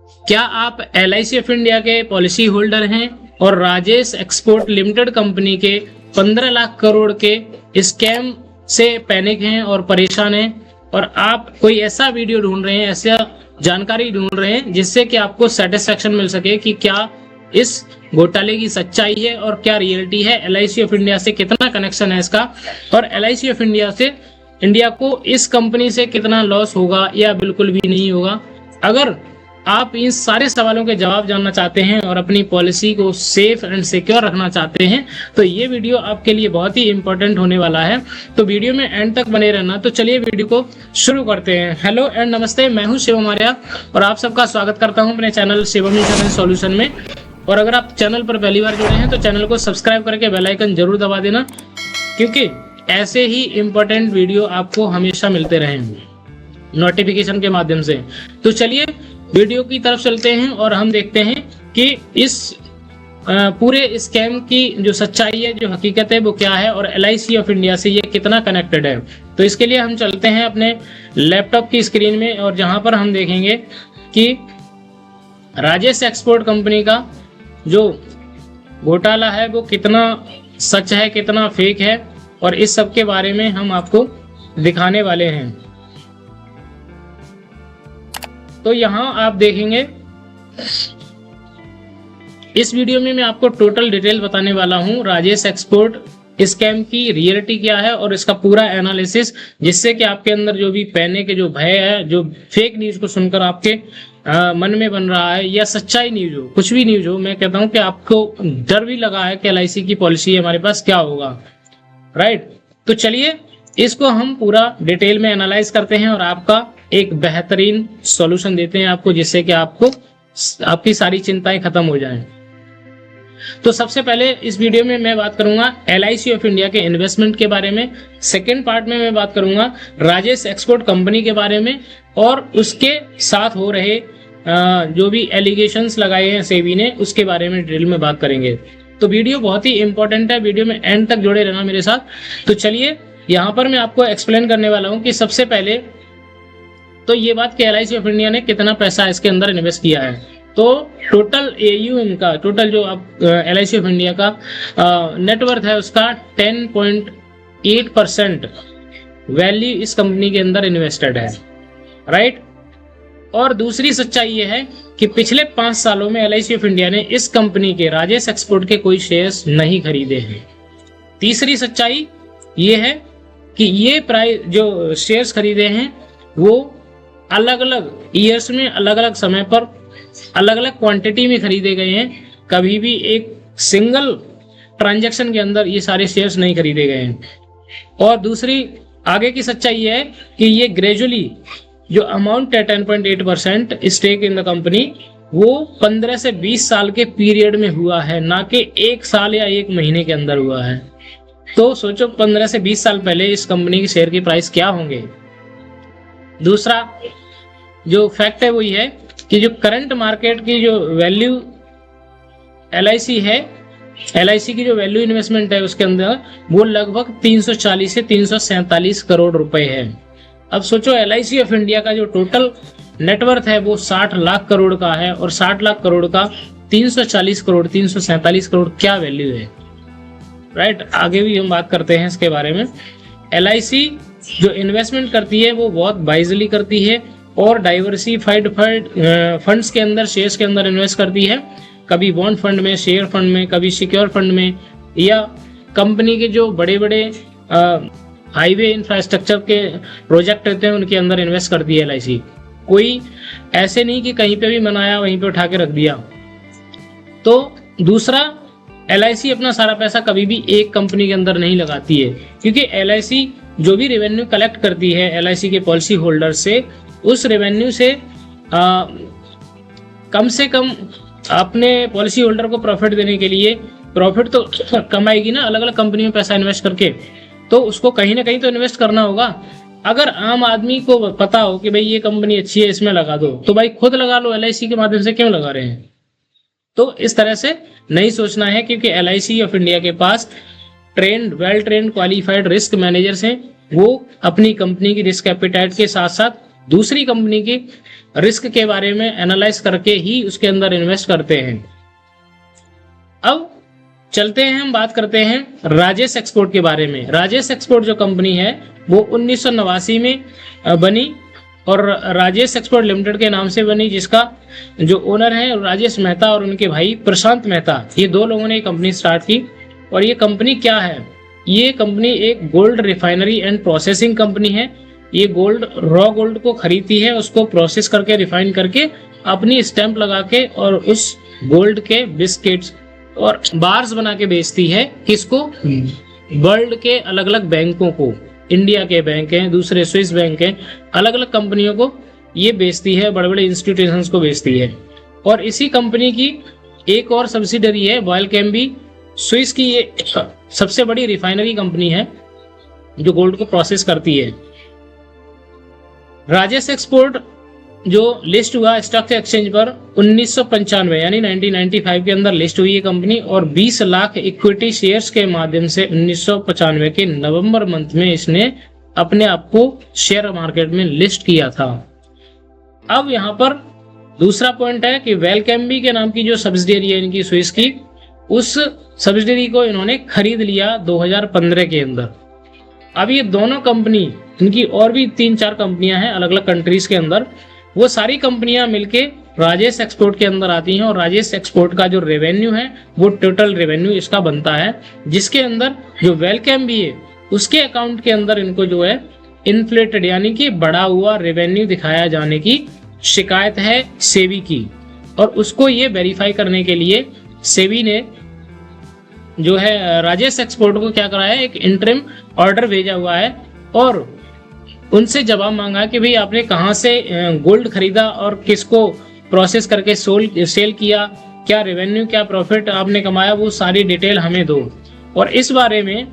क्या आप LIC of India के पॉलिसी होल्डर हैं और राजेश एक्सपोर्ट लिमिटेड कंपनी के 15 लाख करोड़ के स्कैम से पैनिक हैं और परेशान हैं, और आप कोई ऐसा वीडियो ढूंढ रहे हैं, ऐसा जानकारी ढूंढ रहे हैं जिससे कि आपको सेटिस्फेक्शन मिल सके कि क्या इस घोटाले की सच्चाई है और क्या रियलिटी है, LIC ऑफ इंडिया से कितना कनेक्शन है इसका, और LIC ऑफ इंडिया को इस कंपनी से कितना लॉस होगा या बिल्कुल भी नहीं होगा। अगर आप इन सारे सवालों के जवाब जानना चाहते हैं और अपनी पॉलिसी को सेफ एंड सिक्योर रखना चाहते हैं तो ये वीडियो आपके लिए बहुत ही इंपॉर्टेंट होने वाला है। तो वीडियो में एंड तक बने रहना। तो चलिए वीडियो को शुरू करते हैं। हेलो एंड नमस्ते, मैं हूं शिवम आर्या और आप सबका स्वागत करता हूं अपने चैनल शिवम इंश्योरेंस सॉल्यूशन में। और अगर आप चैनल पर पहली बार जुड़े हैं तो चैनल को सब्सक्राइब करके बेल आइकन जरूर दबा देना, क्योंकि ऐसे ही इंपॉर्टेंट वीडियो आपको हमेशा मिलते रहेंगे नोटिफिकेशन के माध्यम से। तो चलिए वीडियो की तरफ चलते हैं और हम देखते हैं कि इस पूरे स्कैम की जो सच्चाई है, जो हकीकत है वो क्या है और LIC ऑफ इंडिया से ये कितना कनेक्टेड है। तो इसके लिए हम चलते हैं अपने लैपटॉप की स्क्रीन में और जहां पर हम देखेंगे कि राजेश एक्सपोर्ट कंपनी का जो घोटाला है वो कितना सच है, कितना फेक है, और इस सब के बारे में हम आपको दिखाने वाले हैं। तो यहां आप देखेंगे इस वीडियो में मैं आपको टोटल डिटेल बताने वाला हूं राजेश एक्सपोर्ट स्कैम की रियलिटी क्या है और इसका पूरा एनालिसिस, जिससे कि आपके अंदर जो भी पैनिक, जो भय है, जो फेक न्यूज को सुनकर आपके मन में बन रहा है, या सच्चाई न्यूज हो, कुछ भी न्यूज हो, मैं कहता हूं कि आपको डर भी लगा है कि LIC की पॉलिसी हमारे पास क्या होगा, राइट। तो चलिए इसको हम पूरा डिटेल में एनालाइज करते हैं और आपका एक बेहतरीन सॉल्यूशन देते हैं आपको, जिससे कि आपकी सारी चिंताएं खत्म हो जाएं। तो सबसे पहले इस वीडियो में मैं बात करूंगा LIC ऑफ इंडिया के इन्वेस्टमेंट के बारे में। सेकंड पार्ट में मैं बात करूंगा राजेश एक्सपोर्ट कंपनी के बारे में और उसके साथ हो रहे जो भी एलिगेशंस लगाए हैं सेबी ने, उसके बारे में डिटेल में बात करेंगे। तो वीडियो बहुत ही इंपॉर्टेंट है, वीडियो में एंड तक जुड़े रहना मेरे साथ। तो चलिए यहाँ पर मैं आपको एक्सप्लेन करने वाला हूँ कि सबसे पहले तो ये बात कि LIC ऑफ इंडिया ने कितना पैसा इसके अंदर इन्वेस्ट किया है। तो टोटल AUM का, टोटल जो आप LIC ऑफ इंडिया का नेटवर्थ है उसका 10.8% वैल्यू इस कंपनी के अंदर इन्वेस्टेड है, राइट। और दूसरी सच्चाई ये है कि पिछले 5 सालों में LIC ऑफ इंडिया ने इस कंपनी के, राजेश एक्सपोर्ट के, कोई शेयर्स नहीं खरीदे हैं। तीसरी सच्चाई ये है कि ये प्राइस जो शेयर्स खरीदे हैं वो अलग अलग ईयर्स में, अलग अलग समय पर, अलग अलग क्वांटिटी में खरीदे गए हैं। कभी भी एक सिंगल ट्रांजैक्शन के अंदर ये सारे शेयर्स नहीं खरीदे गए हैं। और दूसरी आगे की सच्चाई ये है कि ये ग्रेजुअली जो अमाउंट है 10.8% स्टेक इन द कंपनी, वो 15 से 20 साल के पीरियड में हुआ है, ना कि 1 साल या 1 महीने के अंदर हुआ है। तो सोचो 15 से 20 साल पहले इस कंपनी की शेयर की प्राइस क्या होंगे। दूसरा जो फैक्ट है वो ये है कि जो करंट मार्केट की जो वैल्यू LIC है, LIC की जो वैल्यू इन्वेस्टमेंट है उसके अंदर वो लगभग 340 से 347 करोड़ रुपए है। अब सोचो LIC ऑफ इंडिया का जो टोटल नेटवर्थ है वो 60 लाख करोड़ का है, और 60 लाख करोड़ का 340 करोड़, 347 करोड़ क्या वैल्यू है, राइट। आगे भी हम बात करते हैं इसके बारे में। LIC जो इन्वेस्टमेंट करती है वो बहुत वाइजली करती है और डाइवर्सिफाइड फंड्स के अंदर, शेयर्स के अंदर इन्वेस्ट करती है। कभी बॉन्ड फंड में, शेयर फंड में, कभी सिक्योर फंड में, या कंपनी के जो बड़े बड़े हाईवे इंफ्रास्ट्रक्चर के प्रोजेक्ट रहते हैं उनके अंदर इन्वेस्ट करती है LIC। कोई ऐसे नहीं कि कहीं पे भी बनाया वहीं पे उठा के रख दिया। तो दूसरा, LIC अपना सारा पैसा कभी भी एक कंपनी के अंदर नहीं लगाती है, क्योंकि LIC जो भी रेवेन्यू कलेक्ट करती है LIC के पॉलिसी होल्डर से, उस रेवेन्यू से कम से कम अपने पॉलिसी होल्डर को प्रॉफिट देने के लिए, प्रॉफिट तो कमाएगी ना अलग अलग कंपनी में पैसा इन्वेस्ट करके, तो उसको कहीं ना कहीं तो इन्वेस्ट करना होगा। अगर आम आदमी को पता हो कि भाई ये कंपनी अच्छी है इसमें लगा दो, तो भाई खुद लगा लो, LIC के माध्यम से क्यों लगा रहे हैं। तो इस तरह से नहीं सोचना है, क्योंकि LIC ऑफ इंडिया के पास well trained qualified risk managers हैं। वो अपनी कंपनी की रिस्क एपिटाइट के साथ साथ दूसरी कंपनी की रिस्क के बारे में एनालाइज करके ही उसके अंदर इन्वेस्ट करते हैं। अब चलते हैं, हम बात करते हैं राजेश एक्सपोर्ट के बारे में। राजेश एक्सपोर्ट जो कंपनी है वो 1989 में बनी और राजेश एक्सपोर्ट लिमिटेड के नाम से बनी, जिसका जो ओनर है राजेश मेहता और उनके भाई प्रशांत मेहता, ये दो लोगों ने कंपनी स्टार्ट की। और ये कंपनी क्या है? ये कंपनी एक gold refinery and processing company है। ये गोल्ड, रॉ गोल्ड को खरीदती है, उसको प्रोसेस करके रिफाइन करके अपनी स्टैंप लगा के और उस गोल्ड के बिस्किट्स और बार्स बना के बेचती है। किसको? वर्ल्ड के अलग अलग बैंकों को, इंडिया के बैंक हैं, दूसरे स्विस बैंक हैं, अलग अलग कंपनियों को ये बेचती है, बड़े बड़े इंस्टीट्यूशंस को बेचती है। और इसी कंपनी की एक और सब्सिडरी है वाइल्डकैम्बी, स्विस की ये सबसे बड़ी रिफाइनरी कंपनी है जो गोल्ड को प्रोसेस करती है। राजेश एक्सपोर्ट जो लिस्ट हुआ स्टॉक एक्सचेंज पर 1995 यानी 1995 के अंदर लिस्ट हुई है कंपनी, और 20 लाख इक्विटी शेयर्स के माध्यम से 1995 के नवंबर मंथ में इसने अपने आप को शेयर मार्केट में लिस्ट किया था। अब यहाँ पर दूसरा पॉइंट है कि वाइल्डकैम्बी के नाम की जो सब्सिडियरी है इनकी स्विस की, उस सब्सिडियरी को इन्होंने खरीद लिया 2015 के अंदर। अब ये दोनों कंपनी, इनकी और भी 3-4 कंपनियां हैं अलग अलग कंट्रीज के अंदर, वो सारी कंपनियां मिलके राजेश एक्सपोर्ट के अंदर आती हैं। और राजेश एक्सपोर्ट का जो रेवेन्यू है वो टोटल रेवेन्यू इसका बनता है, जिसके अंदर जो वाइल्डकैम्बी है उसके अकाउंट के अंदर इनको जो है इन्फ्लेटेड यानी कि बढ़ा हुआ रेवेन्यू दिखाया जाने की शिकायत है सेबी की। और उसको ये वेरीफाई करने के लिए सेबी ने जो है राजेश एक्सपोर्ट को क्या करा है, एक इंटरिम ऑर्डर भेजा हुआ है और उनसे जवाब मांगा कि भाई आपने कहाँ से गोल्ड खरीदा और किसको प्रोसेस करके सेल किया, क्या रेवेन्यू क्या प्रॉफिट आपने कमाया, वो सारी डिटेल हमें दो। और इस बारे में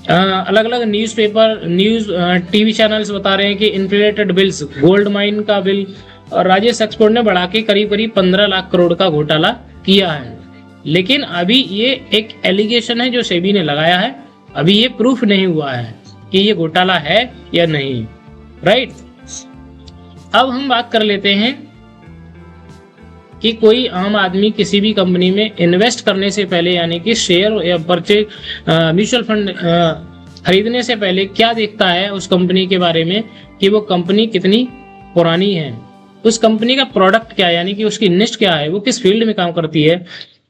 अलग अलग न्यूज़ टीवी चैनल्स बता रहे हैं कि इन्फ्लेटेड बिल्स, गोल्ड माइन का बिल, और राजेश एक्सपोर्ट ने बढ़ा के करीब करीब 15 लाख करोड़ का घोटाला किया है। लेकिन अभी ये एक एलिगेशन है जो सेबी ने लगाया है, अभी ये प्रूफ नहीं हुआ है कि ये घोटाला है या नहीं, राइट। अब हम बात कर लेते हैं कि कोई आम आदमी किसी भी कंपनी में इन्वेस्ट करने से पहले यानी कि शेयर या परचेज म्यूचुअल फंड खरीदने से पहले क्या देखता है उस कंपनी के बारे में, कि वो कंपनी कितनी पुरानी है, उस कंपनी का प्रोडक्ट क्या है यानी कि उसकी निश क्या है, वो किस फील्ड में काम करती है,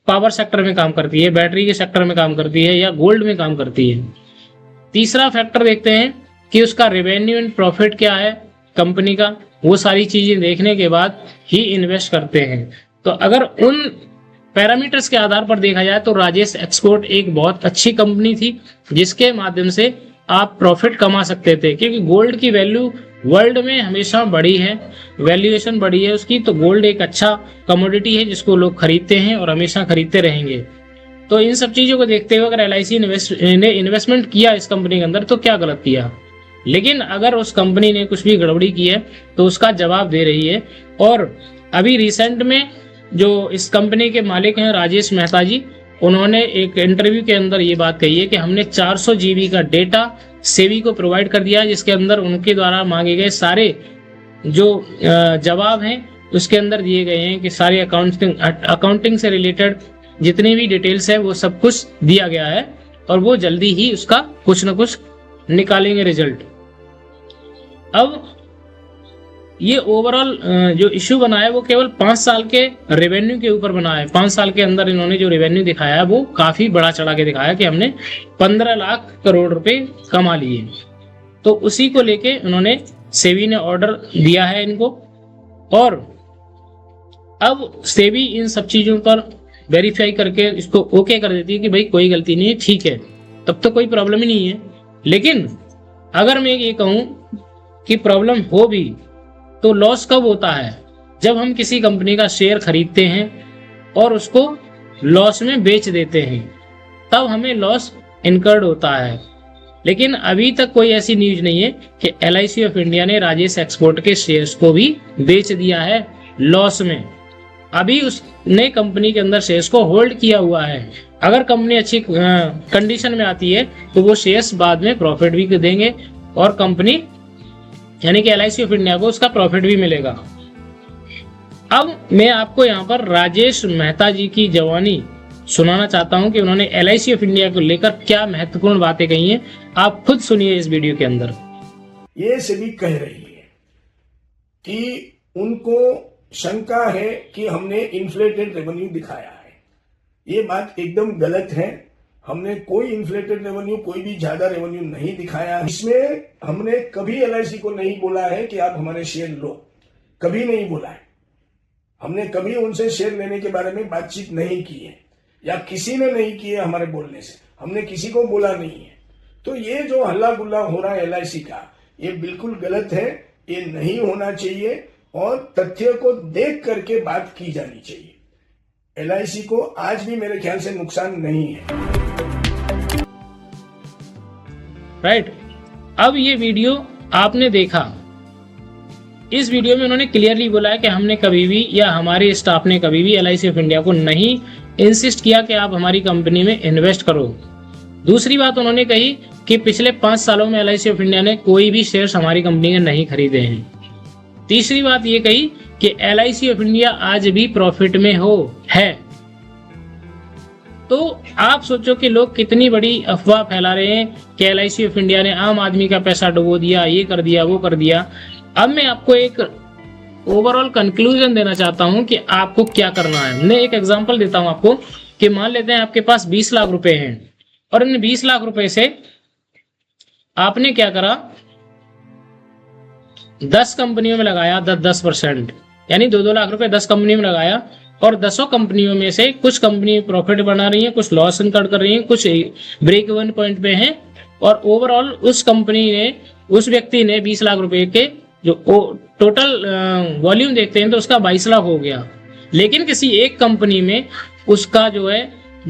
पावर सेक्टर में काम करती है, बैटरी के सेक्टर में काम करती है या गोल्ड में काम करती है। तीसरा फैक्टर देखते हैं कि उसका रेवेन्यू एंड प्रॉफिट क्या है कंपनी का, वो सारी चीजें देखने के बाद ही इन्वेस्ट करते हैं। तो अगर उन पैरामीटर्स के आधार पर देखा जाए तो राजेश एक्सपोर्ट एक बहुत अच्छी कंपनी थी जिसके माध्यम से आप प्रॉफिट कमा सकते थे, क्योंकि गोल्ड की वैल्यू वर्ल्ड में हमेशा बढ़ी है, वैल्यूएशन बढ़ी है उसकी, तो गोल्ड एक अच्छा कमोडिटी है जिसको लोग खरीदते हैं और हमेशा खरीदते रहेंगे। तो इन सब चीजों को देखते हुए अगर LIC ने इन्वेस्टमेंट किया इस कंपनी के अंदर तो क्या गलत किया, लेकिन अगर उस कंपनी ने कुछ भी गड़बड़ी की है तो उसका जवाब दे रही है। और अभी रिसेंट में जो इस कंपनी के मालिक हैं राजेश मेहता जी, उन्होंने एक इंटरव्यू के अंदर ये बात कही है कि हमने 400 GB का डेटा सेबी को प्रोवाइड कर दिया है, जिसके अंदर उनके द्वारा मांगे गए सारे जो जवाब हैं उसके अंदर दिए गए हैं कि सारे अकाउंटिंग से रिलेटेड जितनी भी डिटेल्स है वो सब कुछ दिया गया है और वो जल्दी ही उसका कुछ ना कुछ निकालेंगे रिजल्ट। अब ये ओवरऑल जो इश्यू बना है वो केवल 5 साल के रेवेन्यू के ऊपर बना है। 5 साल के अंदर इन्होंने जो रेवेन्यू दिखाया है वो काफी बड़ा चढ़ा के दिखाया कि हमने 15 लाख करोड़ रुपए कमा लिए। तो उसी को लेके उन्होंने सेबी ने ऑर्डर दिया है इनको, और अब सेबी इन सब चीजों पर वेरीफाई करके इसको ओके कर देती है कि भाई कोई गलती नहीं है, ठीक है, तब तो कोई प्रॉब्लम ही नहीं है। लेकिन अगर मैं ये कहूं कि प्रॉब्लम हो भी तो लॉस कब होता है, जब हम किसी कंपनी का शेयर खरीदते हैं और उसको लॉस में बेच देते हैं, तब हमें लॉस इनकर्ड होता है। लेकिन अभी तक कोई ऐसी न्यूज नहीं है कि LIC ऑफ इंडिया ने राजेश एक्सपोर्ट के शेयर्स को भी बेच दिया है लॉस में। अभी उसने कंपनी के अंदर शेयर्स को होल्ड किया हुआ है। अगर कंपनी अच्छी कंडीशन में आती है तो वो शेयर्स बाद में प्रॉफिट भी देंगे और कंपनी यानी कि LIC ऑफ इंडिया को उसका प्रॉफिट भी मिलेगा। अब मैं आपको यहाँ पर राजेश मेहता जी की जवानी सुनाना चाहता हूं कि उन्होंने LIC ऑफ इंडिया को लेकर क्या महत्वपूर्ण बातें कही हैं। आप खुद सुनिए इस वीडियो के अंदर। ये सभी कह रही है कि उनको शंका है कि हमने इन्फ्लेटेड रेवेन्यू दिखाया है। ये बात एकदम गलत है। हमने कोई इन्फ्लेटेड रेवेन्यू, कोई भी ज्यादा रेवेन्यू नहीं दिखाया। इसमें हमने कभी LIC को नहीं बोला है कि आप हमारे शेयर लो, कभी नहीं बोला है। हमने कभी उनसे शेयर लेने के बारे में बातचीत नहीं की है, या किसी ने नहीं की है हमारे बोलने से। हमने किसी को बोला नहीं है। तो ये जो हल्ला गुल्ला हो रहा है LIC का, ये बिल्कुल गलत है। ये नहीं होना चाहिए और तथ्य को देख करके बात की जानी चाहिए। LIC को आज भी मेरे ख्याल से नुकसान नहीं है। राइट। अब ये वीडियो आपने देखा, इस वीडियो में उन्होंने क्लियरली बोला है कि हमने कभी भी या हमारे स्टाफ ने कभी भी LIC ऑफ इंडिया को नहीं इंसिस्ट किया कि आप हमारी कंपनी में इन्वेस्ट करो। दूसरी बात उन्होंने कही कि पिछले 5 सालों में LIC ऑफ इंडिया ने कोई भी शेयर्स हमारी कंपनी के नहीं खरीदे हैं। तीसरी बात ये कही कि LIC ऑफ इंडिया आज भी प्रॉफिट में है। तो आप सोचो कि लोग कितनी बड़ी अफवाह फैला रहे हैं कि LIC ऑफ इंडिया ने आम आदमी का पैसा डुबो दिया, ये कर दिया, वो कर दिया। अब मैं आपको एक ओवरऑल कंक्लूजन देना चाहता हूं कि आपको क्या करना है। मैं एक एग्जांपल देता हूं आपको कि मान लेते हैं आपके पास 20 लाख रुपए हैं और इन 20 लाख रुपए से आपने क्या करा, 10 कंपनियों में लगाया 10%, यानी 2-2 लाख रुपए 10 कंपनियों में लगाया और 10 कंपनियों में से कुछ कंपनी प्रॉफिट बना रही है, कुछ लॉस इनकर्ड कर रही है, कुछ ब्रेक इवन पॉइंट पे हैं और ओवरऑल उस कंपनी ने, उस व्यक्ति ने 20 लाख रुपए के जो टोटल वॉल्यूम देखते हैं तो उसका 22 लाख हो गया। लेकिन किसी एक कंपनी में उसका जो है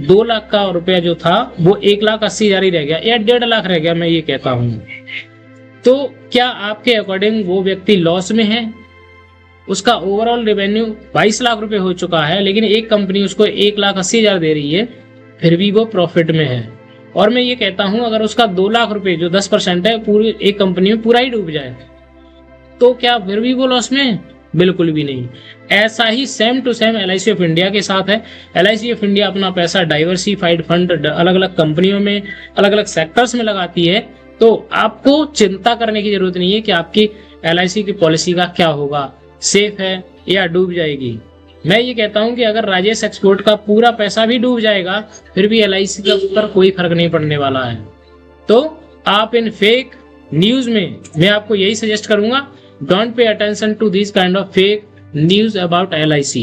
2 लाख का रुपया जो था वो 1,80,000 ही रह गया या 1.5 लाख रह गया, मैं ये कहता हूं। तो क्या आपके अकॉर्डिंग वो व्यक्ति लॉस में है? उसका ओवरऑल रेवेन्यू 22 लाख रुपए हो चुका है, लेकिन एक कंपनी उसको 1,80,000 दे रही है, फिर भी वो प्रॉफिट में है। और मैं ये कहता हूं अगर उसका 2 लाख रुपए जो 10% है पूरी एक कंपनी में पूरा ही डूब जाए तो क्या फिर भी वो लॉस में है? बिल्कुल भी नहीं। ऐसा ही same to same LIC of India के साथ है। LIC ऑफ इंडिया अपना पैसा डाइवर्सिफाइड फंड अलग अलग कंपनियों में, अलग अलग सेक्टर्स में लगाती है। तो आपको चिंता करने की जरूरत नहीं है कि आपकी LIC की पॉलिसी का क्या होगा, सेफ है या डूब जाएगी। मैं ये कहता हूं कि अगर राजेश एक्सपोर्ट का पूरा पैसा भी डूब जाएगा फिर भी LIC के ऊपर कोई फर्क नहीं पड़ने वाला है। तो आप इन फेक न्यूज में, मैं आपको यही सजेस्ट करूंगा, don't pay attention to this kind of fake news about LIC।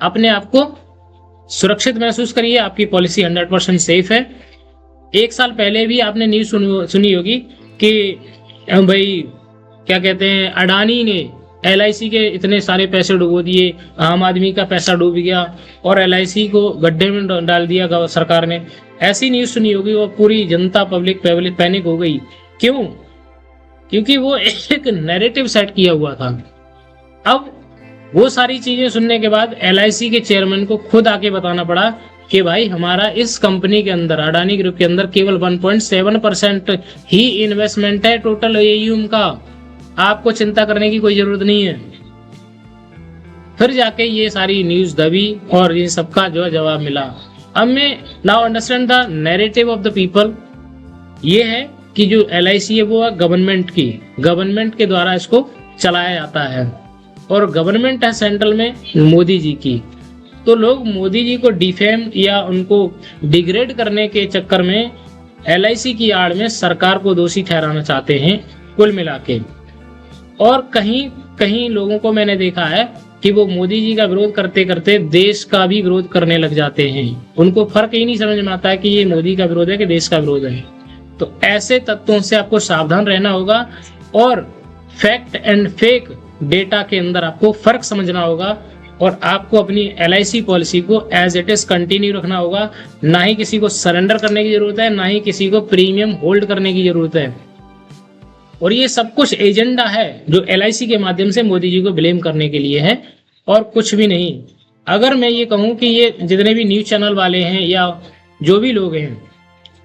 अपने आप को सुरक्षित महसूस करिए, आपकी पॉलिसी 100% सेफ है। 1 साल पहले भी आपने न्यूज सुनी होगी कि भाई क्या कहते हैं, अडानी ने LIC के इतने सारे पैसे डुबो दिए, आम आदमी का पैसा डूब गया और LIC को गड्ढे में डाल दिया सरकार ने। ऐसी न्यूज सुनी होगी, वो पूरी जनता पब्लिक पैनिक हो गई। क्यों? क्योंकि वो एक नैरेटिव सेट किया हुआ था। अब वो सारी चीजें सुनने के बाद LIC के चेयरमैन को खुद आके बताना पड़ा कि भाई हमारा इस कंपनी के अंदर, अडानी ग्रुप के अंदर केवल 1.7% ही इन्वेस्टमेंट है टोटल AUM का, आपको चिंता करने की कोई जरूरत नहीं है। फिर जाके ये सारी न्यूज दबी और इन सबका जो जवाब मिला। अब मैं now understand the narrative of the people. ये है कि जो LIC है वो गवर्नमेंट के द्वारा इसको चलाया जाता है और गवर्नमेंट है सेंट्रल में मोदी जी की। तो लोग मोदी जी को डिफेम या उनको डिग्रेड करने के चक्कर में LIC की आड़ में सरकार को दोषी ठहराना चाहते हैं कुल मिला के। और कहीं कहीं लोगों को मैंने देखा है कि वो मोदी जी का विरोध करते करते देश का भी विरोध करने लग जाते हैं। उनको फर्क ही नहीं समझ में आता है कि ये मोदी का विरोध है कि देश का विरोध है। तो ऐसे तत्वों से आपको सावधान रहना होगा और फैक्ट एंड फेक डेटा के अंदर आपको फर्क समझना होगा और आपको अपनी LIC पॉलिसी को एज इट इज कंटिन्यू रखना होगा। ना ही किसी को सरेंडर करने की जरूरत है, ना ही किसी को प्रीमियम होल्ड करने की जरूरत है। और ये सब कुछ एजेंडा है जो LIC के माध्यम से मोदी जी को ब्लेम करने के लिए है और कुछ भी नहीं। अगर मैं ये कहूँ कि ये जितने भी न्यूज चैनल वाले हैं या जो भी लोग हैं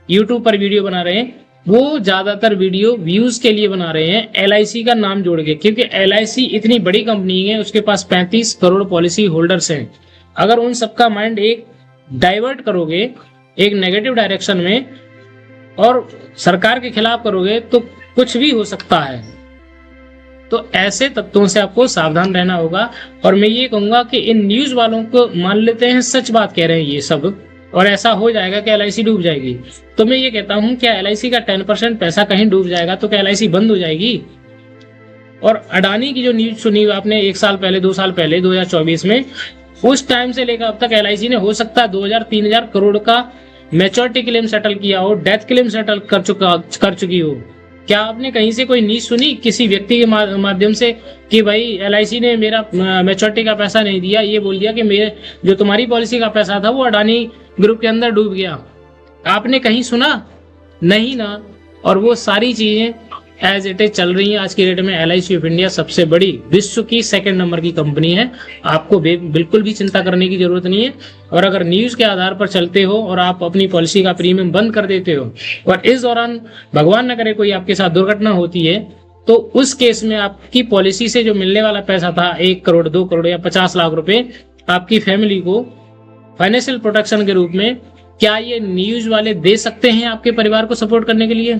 YouTube पर वीडियो बना रहे हैं, वो ज्यादातर वीडियो व्यूज के लिए बना रहे हैं LIC का नाम जोड़ के, क्योंकि LIC इतनी बड़ी कंपनी है, उसके पास 35 करोड़ पॉलिसी होल्डर्स हैं। अगर उन सबका माइंड एक डाइवर्ट करोगे एक नेगेटिव डायरेक्शन में और सरकार के खिलाफ करोगे तो कुछ भी हो सकता है। तो ऐसे तत्वों से आपको सावधान रहना होगा। और मैं ये कहूंगा कि इन न्यूज वालों को मान लेते हैं सच बात कह रहे हैं ये सब, और ऐसा हो जाएगा कि LIC डूब जाएगी। तो मैं ये कहता हूं क्या LIC का 10% पैसा कहीं डूब जाएगा तो क्या LIC बंद हो जाएगी? और अडानी की जो न्यूज सुनी आपने 1 साल पहले 2 साल पहले 2024 में, उस टाइम से लेकर अब तक LIC ने हो सकता है 2000-3000 करोड़ का मैच्योरिटी क्लेम सेटल किया हो, डेथ क्लेम सेटल कर चुकी हो। क्या आपने कहीं से कोई न्यूज सुनी किसी व्यक्ति के माध्यम से कि भाई LIC ने मेरा मैच्योरिटी का पैसा नहीं दिया, ये बोल दिया कि मेरे जो तुम्हारी पॉलिसी का पैसा था वो अडानी ग्रुप के अंदर डूब गया? आपने कहीं सुना? नहीं ना। और वो सारी चीजें एज इट इज चल रही हैं। आज की डेट में LIC ऑफ इंडिया सबसे बड़ी विश्व की 2nd नंबर की कंपनी है। आपको बिल्कुल भी चिंता करने की जरूरत नहीं है। और अगर न्यूज के आधार पर चलते हो और आप अपनी पॉलिसी का प्रीमियम बंद कर देते हो और इस दौरान भगवान न करे कोई आपके साथ दुर्घटना होती है, तो उस केस में आपकी पॉलिसी से जो मिलने वाला पैसा था 1 करोड़ 2 करोड़ या 50 लाख रुपए आपकी फैमिली को फाइनेंशियल प्रोटेक्शन के रूप में, क्या ये न्यूज वाले दे सकते हैं आपके परिवार को सपोर्ट करने के लिए?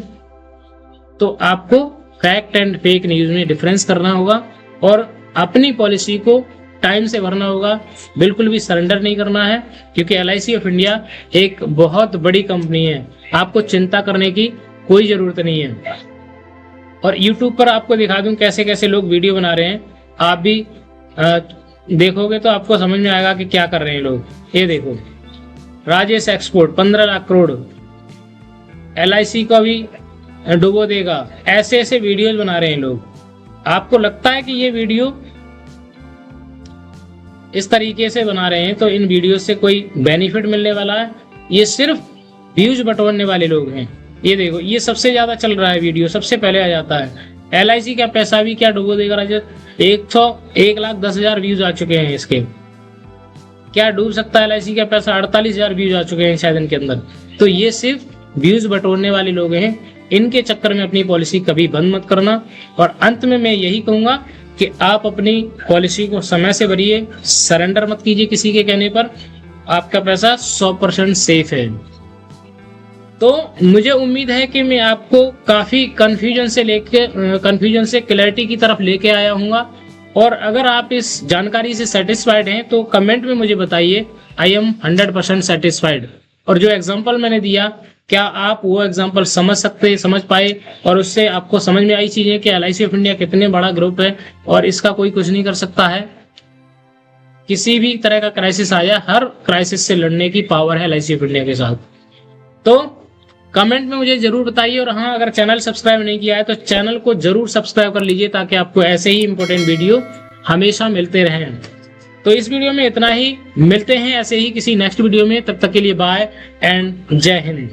तो आपको फैक्ट एंड फेक न्यूज में डिफरेंस करना होगा और अपनी पॉलिसी को टाइम से भरना होगा। बिल्कुल भी सरेंडर नहीं करना है, क्योंकि LIC ऑफ इंडिया एक बहुत बड़ी कंपनी है। आपको चिंता करने की कोई जरूरत नहीं है। और YouTube पर आपको दिखा दूं कैसे कैसे लोग वीडियो बना रहे हैं। आप भी देखोगे तो आपको समझ में आएगा कि क्या कर रहे हैं लोग। ये देखो, राजेश एक्सपोर्ट 15 लाख करोड़, LIC का भी डुबो देगा। ऐसे ऐसे वीडियोज बना रहे हैं लोग। आपको लगता है कि ये वीडियो इस तरीके से बना रहे हैं तो इन वीडियो से कोई बेनिफिट मिलने वाला है? ये सिर्फ व्यूज बटोरने वाले लोग हैं। ये देखो, ये सबसे ज्यादा चल रहा है वीडियो, सबसे पहले आ जाता है। LIC का पैसा भी क्या डुबो देगा राजेश? 1,10,000 व्यूज आ चुके हैं इसके। क्या डूब सकता है LIC का पैसा? 48,000 व्यूज आ चुके हैं शायद इनके अंदर। तो ये सिर्फ व्यूज बटोरने वाले लोग हैं। इनके चक्कर में अपनी पॉलिसी कभी बंद मत करना। और अंत में मैं यही कहूंगा कि आप अपनी पॉलिसी को समय से भरिए, सरेंडर मत कीजिए किसी के कहने पर। आपका पैसा 100% सेफ है। तो मुझे उम्मीद है कि मैं आपको काफी कंफ्यूजन से क्लैरिटी की तरफ लेके आया हूँगा। और अगर आप इस जानकारी से सेटिस्फाइड हैं तो कमेंट में मुझे बताइए। I am 100% satisfied. और जो एग्जाम्पल मैंने दिया, क्या आप वो एग्जाम्पल समझ पाए और उससे आपको समझ में आई चीजें कि LIC ऑफ इंडिया कितने बड़ा ग्रुप है और इसका कोई कुछ नहीं कर सकता है? किसी भी तरह का क्राइसिस आया, हर क्राइसिस से लड़ने की पावर है LIC ऑफ इंडिया के साथ। तो कमेंट में मुझे जरूर बताइए। और हाँ, अगर चैनल सब्सक्राइब नहीं किया है तो चैनल को जरूर सब्सक्राइब कर लीजिए, ताकि आपको ऐसे ही इंपॉर्टेंट वीडियो हमेशा मिलते रहें। तो इस वीडियो में इतना ही। मिलते हैं ऐसे ही किसी नेक्स्ट वीडियो में। तब तक के लिए बाय एंड जय हिंद।